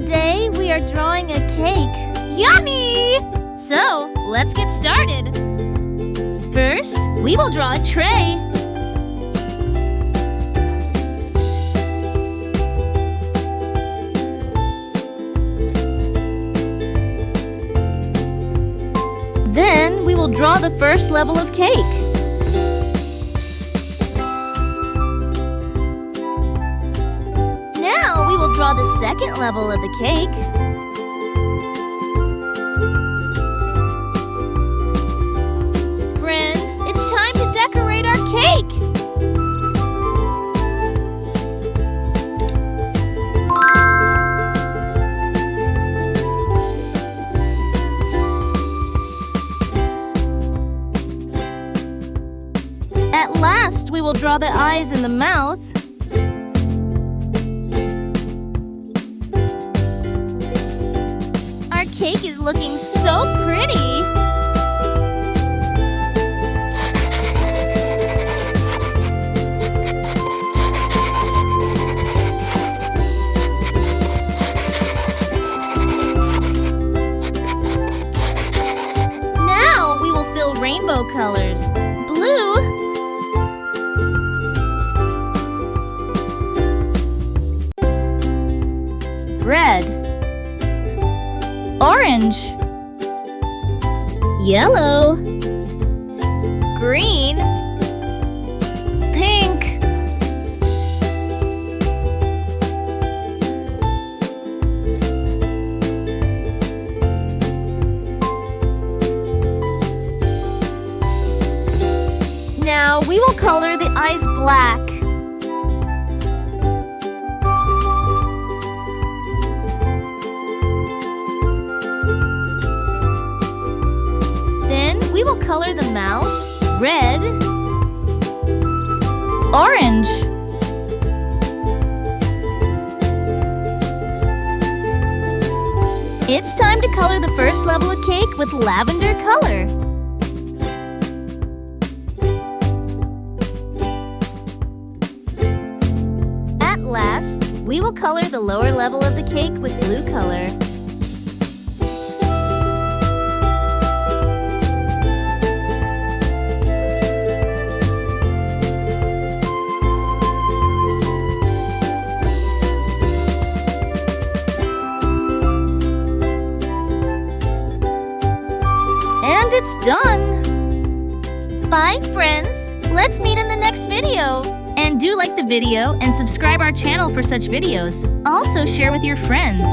Today we are drawing a cake. Yummy! So, let's get started. First, we will draw a tray. Then, we will draw the first level of cake. Now, we will draw the second level of the cake. Friends, it's time to decorate our cake! At last, we will draw the eyes and the mouth. Our cake is looking so pretty! Now, we will fill rainbow colors. Blue, red, orange, yellow, green, pink, now we will color the eyes black. We will color the mouth red, orange, it's time to color the first level of cake with lavender color. At last, we will color the lower level of the cake with blue color. And it's done! Bye, friends! Let's meet in the next video! And do like the video and subscribe our channel for such videos. Also share with your friends.